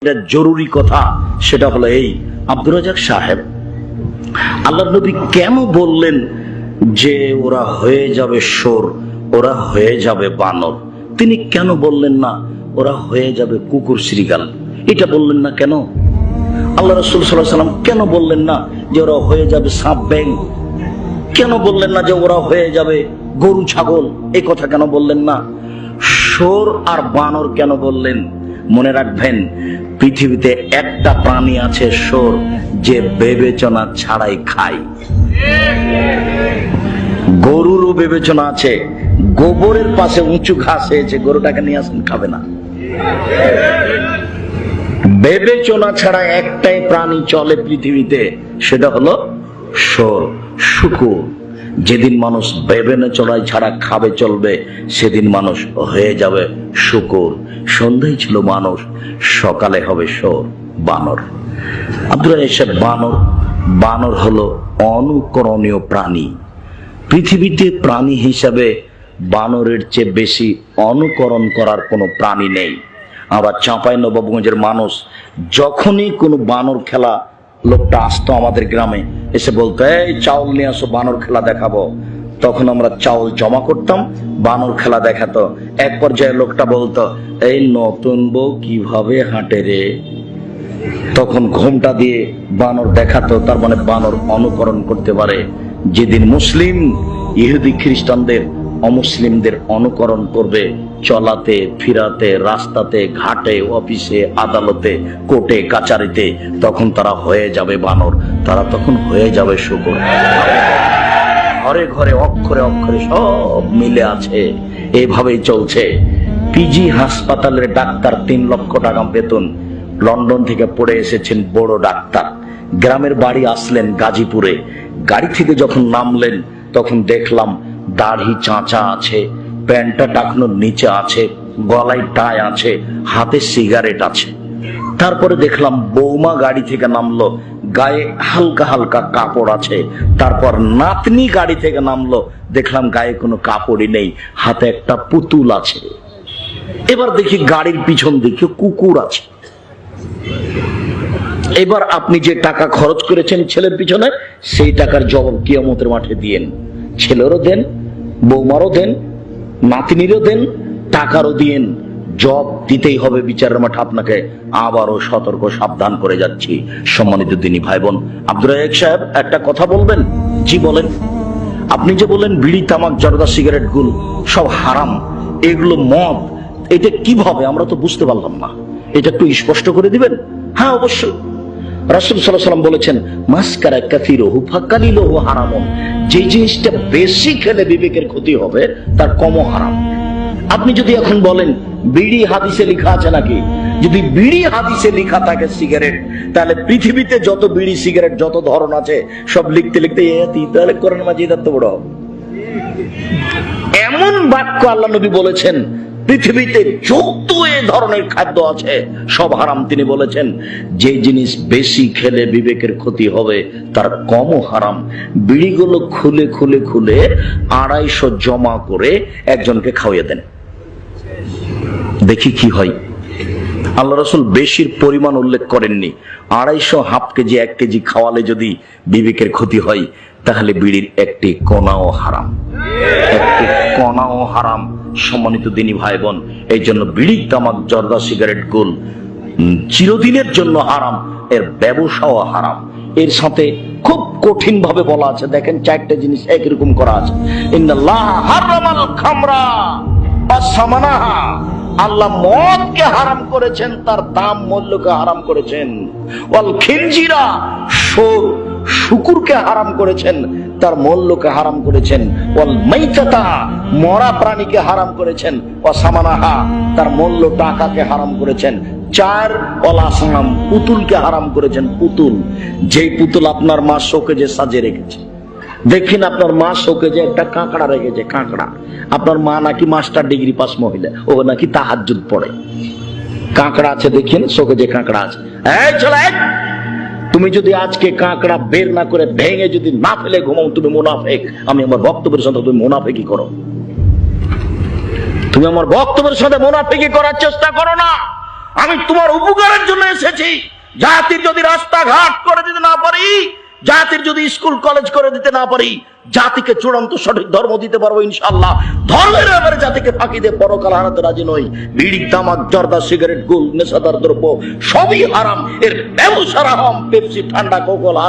এটা জরুরি কথা, সেটা হলো এই, আব্দুর রাজ্জাক সাহেব আল্লাহর নবী কেন বললেন যে ওরা হয়ে যাবে শোর, ওরা হয়ে যাবে বানর? তিনি কেন বললেন না ওরা হয়ে যাবে কুকুর শ্রীগাল? এটা বললেন না কেন? আল্লাহ রাসূল সাল্লাল্লাহু আলাইহি ওয়াসাল্লাম কেন বললেন না যে ওরা হয়ে যাবে সাপ ব্যাঙ? কেন বললেন না যে ওরা হয়ে যাবে গরু ছাগল? এই কথা কেন বললেন না? শোর আর বানর কেন বললেন? মনে রাখবেন, পৃথিবীতে একটা প্রাণী আছে শোর, যে বিবেচনা ছাড়াই খায়। গরুরও বিবেচনা আছে, গোবরের পাশে উঁচু ঘাস হয়েছে, গরুটাকে নিয়ে আসেন, খাবে না। বিবেচনা ছাড়া একটাই প্রাণী চলে পৃথিবীতে, সেটা হলো শোর, শুকুর। যেদিন মানুষ বিবেচনা ছাড়া খাবে চলবে, সেদিন মানুষ হয়ে যাবে শুকুর। সন্ধ্যায় ছিল মানুষ, সকালে হবে শোর, বানর। আব্দুর রাজ্জাক সাহেব, বানর হলো অনুকরণীয় প্রাণী। পৃথিবীতে প্রাণী হিসাবে বানরের চেয়ে বেশি অনুকরণ করার কোনো প্রাণী নেই। আবার চাঁপাইনবাবগঞ্জের মানুষ যখনই কোনো বানর খেলা, লোকটা আসতো আমাদের গ্রামে, এসে বলতো এই চাউল নিয়ে আসো, বানর খেলা দেখাবো। তখন আমরা চাউল জমা করতাম, বানর খেলা দেখাতো। এক পর্যায়ে লোকটা বলতো, এই নতুন বউ কিভাবে হাঁটে রে? তখন ঘোমটা দিয়ে বানর দেখাতো, তার মানে বানর অনুকরণ করতে পারে। যেদিন মুসলিম ইহুদি খ্রিস্টানদের অমুসলিমদের অনুকরণ করবে চলাতে ফিরাতে, রাস্তাতে, ঘাটে, অফিসে, আদালতে, কোর্টে, কাচারিতে, তখন তারা হয়ে যাবে বানর, তারা তখন হয়ে যাবে শুকর। ঘরে ঘরে অক্ষরে অক্ষরে সব মিলে আছে, এইভাবেই চলছে। পিজি হাসপাতালের ডাক্তার 3 লক্ষ টাকা বেতন, লন্ডন থেকে পড়ে এসেছেন বড় ডাক্তার। গ্রামের বাড়ি আসলেন গাজীপুরে, গাড়ি থেকে যখন নামলেন তখন দেখলাম দাড়ি চাঁচা আছে, প্যান্টটা টাকনোর নিচে আছে, গলায় টাই আছে, হাতে সিগারেট আছে। তারপরে দেখলাম বৌমা গাড়ি থেকে নামলো, গায়ে হালকা হালকা কাপড় আছে। তারপর নাতনি গাড়ি থেকে নামলো, দেখলাম গায়ে কোনো কাপড়ই নেই, হাতে একটা পুতুল আছে। এবার দেখি গাড়ির পিছন দিকে কুকুর আছে। এবার আপনি যে টাকা খরচ করেছেন ছেলের পিছনে, সেই টাকার জবাব কিয়ামতের মাঠে দিয়েন। ছেলেরও দেন, বৌমারও দেন, নাতিনিরও দেন, টাকারও দিয়েন। জব দিতেই হবে বিচারের মাঠে আপনাকে। আবারও সতর্ক সাবধান করে যাচ্ছি। সম্মানিত দিনী ভাই বোন, আব্দুর রাজ্জাক সাহেব একটা কথা বলবেন? জি বলেন। আপনি যে বলেন বিড়ি, তামাক, জর্দা, সিগারেট গুল সব হারাম, এগুলো মদ, এটা কিভাবে? আমরা তো বুঝতে পারলাম না, এটা একটু স্পষ্ট করে দিবেন। হ্যাঁ, অবশ্যই। রাসূল সাল্লাল্লাহু আলাইহি ওয়াসাল্লাম বলেছেন, মাসকারা কাসীরুহু ফাকালিলুহু হারামুন। যে জিনিসটা বেশি খেলে বিবেকের ক্ষতি হবে, তার কমও হারাম। আপনি যদি এখন বলেন বিড়ি হাদিসে লেখা আছে নাকি? যদি বিড়ি হাদিসে লেখা থাকে সিগারেট, তাহলে পৃথিবীতে যত বিড়ি সিগারেট যত ধরন আছে সব লিখতে লিখতে তাহলে কোরআন মাজিদ এত বড়। এমন বাক্য আল্লাহ নবী বলেছেন, পৃথিবীতে যত এ ধরনের খাদ্য আছে সব হারাম। তিনি বলেছেন যে জিনিস বেশি খেলে বিবেকের ক্ষতি হবে, তার কমও হারাম। বিড়িগুলো খুলে খুলে খুলে 250 জমা করে একজনকে খাওয়িয়ে দেন, দেখি কি হয়। আল্লাহ রাসূল বেশির পরিমাণ উল্লেখ করেননি। 250 হাফ কেজি 1 কেজি খাওয়ালে যদি বিবেকের ক্ষতি হয়, তাহলে বিড়ির একটি কণাও হারাম, একটি কণাও হারাম। সম্মানিত দিনী ভাই বোন, এই জন্য বিড়ি, তামাক, জর্দা, সিগারেট গুল চিরদিনের জন্য হারাম, এর ব্যবসাও হারাম। এর সাথে খুব কঠিন ভাবে বলা আছে, দেখেন 4টা জিনিস একরকম করা আছে। ইন্নাল্লাহ হারামাল খামরা ওয়া সামানাহা, আল্লাহ মদকে হারাম করেছেন, তার দাম মূল্যকে হারাম করেছেন। ওয়াল খিনজিরা, শুকুরকে হারাম করেছেন, তার মূল্যকে হারাম করেছেন। ওয়াল মাইতাতা, মরা প্রাণীকে হারাম করেছেন। ওয়া সামানাহা, তার মূল্য টাকাকে হারাম করেছেন। 4 ওয়াল আসনাম, পুতুলকে হারাম করেছেন। পুতুল, যেই পুতুল আপনার মা শোকেজে সাজিয়ে রেখেছে। দেখেন আপনার মা শোকেজে একটা কাঁকড়া রেখেছে, কাঁকড়া। আপনার মা নাকি মাস্টার ডিগ্রি পাস মহিলা, ও নাকি তাহাজ্জুদ পড়ে। কাঁকড়া আছে, দেখেন শোকেজে কাঁকড়া আছে। এই চলে, তুমি যদি আজকে কাঁকড়া বের না করে ভেঙে যদি না ফেলে ঘুমাও, তুমি মুনাফিক। আমি আমার বক্তব্যের সাথে তুমি মুনাফিকি করো, তুমি আমার বক্তব্যের সাথে মুনাফিকি করার চেষ্টা করো না। আমি তোমার উপকারের জন্য এসেছি। জাতির যদি রাস্তাঘাট করে দিতে না পারি, জাতির যদি স্কুল কলেজ করে দিতে না পারি, জাতিকে চূড়ান্ত সঠিক ধর্ম দিতে পারবো ইনশাআল্লাহ। ধর্মের ব্যাপারে জাতিকে ফাঁকি দিয়ে পরকাল হারাতে রাজি নই। বিড়ি, তামাক, জর্দা, সিগারেট, গুল, নেশাদার দ্রব্য সবই হারাম, এর ব্যবসা হারাম। পেপসি, ঠান্ডা, কোকা,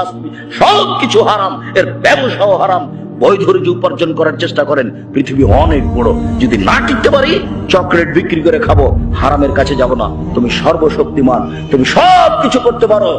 সব কিছু হারাম, এর ব্যবসাও হারাম। বৈধ রুজি উপার্জন করার চেষ্টা করেন, পৃথিবী অনেক বড়। যদি না টিকতে পারি, চকলেট বিক্রি করে খাবো, হারামের কাছে যাব না। তুমি সর্বশক্তিমান, তুমি সব কিছু করতে পারো।